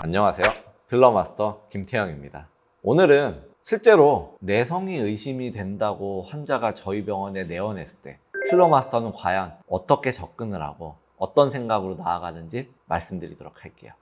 안녕하세요. 필러마스터 김태형입니다. 오늘은 실제로 내성이 의심이 된다고 환자가 저희 병원에 내원했을 때 필러마스터는 과연 어떻게 접근을 하고 어떤 생각으로 나아가는지 말씀드리도록 할게요.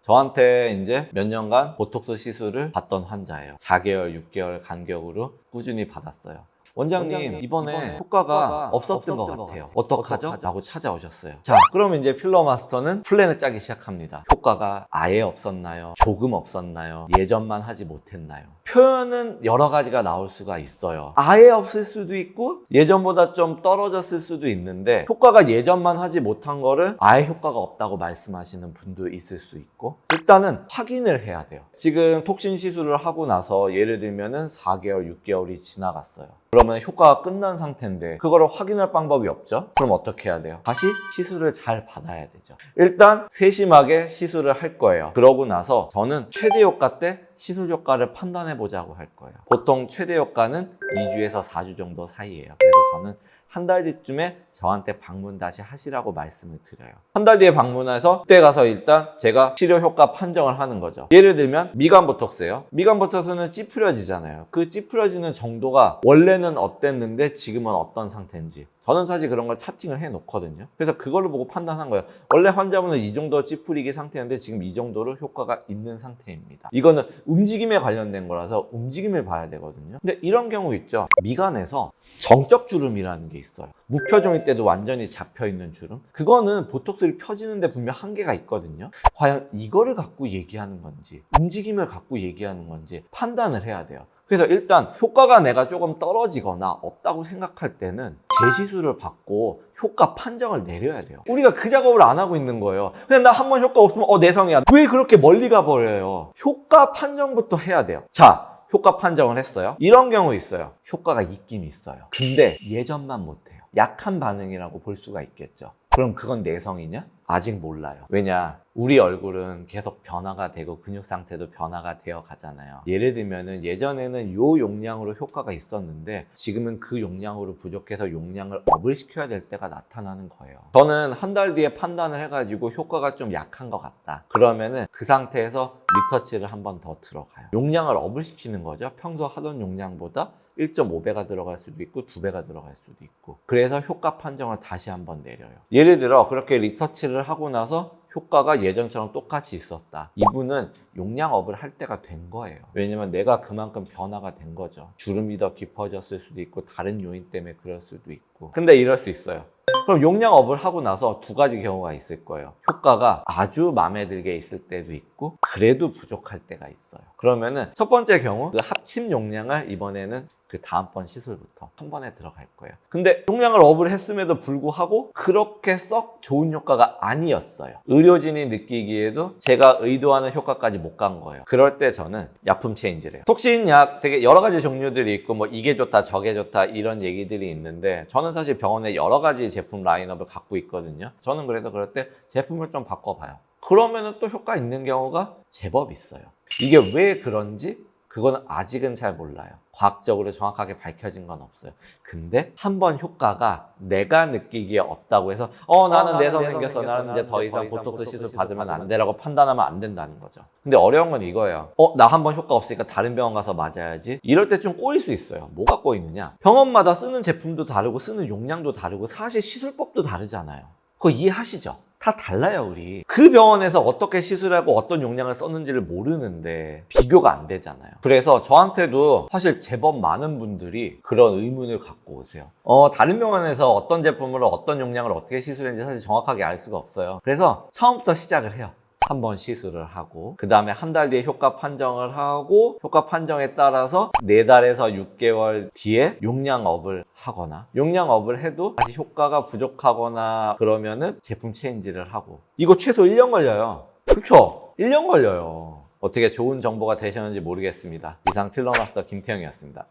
저한테 이제 몇 년간 보톡스 시술을 받던 환자예요. 4개월, 6개월 간격으로 꾸준히 받았어요. 원장님, 이번에 효과가 없었던 것 같아요. 어떡하죠? 라고 찾아오셨어요. 자, 그러면 이제 필러마스터는 플랜을 짜기 시작합니다. 효과가 아예 없었나요? 조금 없었나요? 예전만 하지 못했나요? 표현은 여러 가지가 나올 수가 있어요. 아예 없을 수도 있고 예전보다 좀 떨어졌을 수도 있는데 효과가 예전만 하지 못한 거를 아예 효과가 없다고 말씀하시는 분도 있을 수 있고, 일단은 확인을 해야 돼요. 지금 톡신 시술을 하고 나서 예를 들면은 4개월, 6개월이 지나갔어요. 그러면 효과가 끝난 상태인데 그거를 확인할 방법이 없죠? 그럼 어떻게 해야 돼요? 다시 시술을 잘 받아야 되죠. 일단 세심하게 시술을 할 거예요. 그러고 나서 저는 최대 효과 때 시술 효과를 판단해 보자고 할 거예요. 보통 최대 효과는 2주에서 4주 정도 사이예요. 그래서 저는 한 달 뒤쯤에 저한테 방문 다시 하시라고 말씀을 드려요. 한 달 뒤에 방문해서 그때 가서 일단 제가 치료 효과 판정을 하는 거죠. 예를 들면 미간 보톡스예요. 미간 보톡스는 찌푸려지잖아요. 그 찌푸려지는 정도가 원래는 어땠는데 지금은 어떤 상태인지 저는 사실 그런 걸 차팅을 해 놓거든요. 그래서 그걸로 보고 판단한 거예요. 원래 환자분은 이 정도 찌푸리기 상태인데 지금 이 정도로 효과가 있는 상태입니다. 이거는 움직임에 관련된 거라서 움직임을 봐야 되거든요. 근데 이런 경우 있죠. 미간에서 정적 주름이라는 게 있어요. 무표정일 때도 완전히 잡혀있는 주름. 그거는 보톡스를 펴지는데 분명 한계가 있거든요. 과연 이거를 갖고 얘기하는 건지 움직임을 갖고 얘기하는 건지 판단을 해야 돼요. 그래서 일단 효과가 내가 조금 떨어지거나 없다고 생각할 때는 재시술을 받고 효과 판정을 내려야 돼요. 우리가 그 작업을 안 하고 있는 거예요. 그냥 나 한 번 효과 없으면 내성이야. 왜 그렇게 멀리 가버려요? 효과 판정부터 해야 돼요. 자, 효과 판정을 했어요. 이런 경우 있어요. 효과가 있긴 있어요. 근데 예전만 못해요. 약한 반응이라고 볼 수가 있겠죠. 그럼 그건 내성이냐? 아직 몰라요. 왜냐? 우리 얼굴은 계속 변화가 되고 근육 상태도 변화가 되어 가잖아요. 예를 들면은 예전에는 요 용량으로 효과가 있었는데 지금은 그 용량으로 부족해서 용량을 업을 시켜야 될 때가 나타나는 거예요. 저는 한 달 뒤에 판단을 해가지고 효과가 좀 약한 것 같다. 그러면은 그 상태에서 리터치를 한 번 더 들어가요. 용량을 업을 시키는 거죠. 평소 하던 용량보다 1.5배가 들어갈 수도 있고 2배가 들어갈 수도 있고, 그래서 효과 판정을 다시 한번 내려요. 예를 들어 그렇게 리터치를 하고 나서 효과가 예전처럼 똑같이 있었다. 이분은 용량업을 할 때가 된 거예요. 왜냐면 내가 그만큼 변화가 된 거죠. 주름이 더 깊어졌을 수도 있고 다른 요인 때문에 그럴 수도 있고. 근데 이럴 수 있어요. 그럼 용량업을 하고 나서 두 가지 경우가 있을 거예요. 효과가 아주 마음에 들게 있을 때도 있고 그래도 부족할 때가 있어요. 그러면은 첫 번째 경우, 그 합침 용량을 이번에는 그 다음번 시술부터 한 번에 들어갈 거예요. 근데 용량을 업을 했음에도 불구하고 그렇게 썩 좋은 효과가 아니었어요. 의료진이 느끼기에도 제가 의도하는 효과까지 못 간 거예요. 그럴 때 저는 약품 체인지를 해요. 톡신 약 되게 여러 가지 종류들이 있고 뭐 이게 좋다 저게 좋다 이런 얘기들이 있는데 저는 사실 병원에 여러 가지 제품 라인업을 갖고 있거든요. 저는 그래서 그럴 때 제품을 좀 바꿔봐요. 그러면은 또 효과 있는 경우가 제법 있어요. 이게 왜 그런지 그거는 아직은 잘 몰라요. 과학적으로 정확하게 밝혀진 건 없어요. 근데 한 번 효과가 내가 느끼기에 없다고 해서 나는 내성 생겼어. 나는 이제 더 이상 보톡스 시술 받으면 안 돼라고 판단하면 안 된다는 거죠. 근데 어려운 건 이거예요. 나 한 번 효과 없으니까 다른 병원 가서 맞아야지. 이럴 때 좀 꼬일 수 있어요. 뭐가 꼬이느냐? 병원마다 쓰는 제품도 다르고 쓰는 용량도 다르고 사실 시술법도 다르잖아요. 그거 이해하시죠? 다 달라요, 우리. 그 병원에서 어떻게 시술하고 어떤 용량을 썼는지를 모르는데 비교가 안 되잖아요. 그래서 저한테도 사실 제법 많은 분들이 그런 의문을 갖고 오세요. 다른 병원에서 어떤 제품으로 어떤 용량을 어떻게 시술했는지 사실 정확하게 알 수가 없어요. 그래서 처음부터 시작을 해요. 한 번 시술을 하고 그 다음에 한 달 뒤에 효과 판정을 하고 효과 판정에 따라서 4달에서 6개월 뒤에 용량업을 하거나 용량업을 해도 다시 효과가 부족하거나 그러면은 제품 체인지를 하고, 이거 최소 1년 걸려요. 그렇죠? 1년 걸려요. 어떻게 좋은 정보가 되셨는지 모르겠습니다. 이상 필러마스터 김태형이었습니다.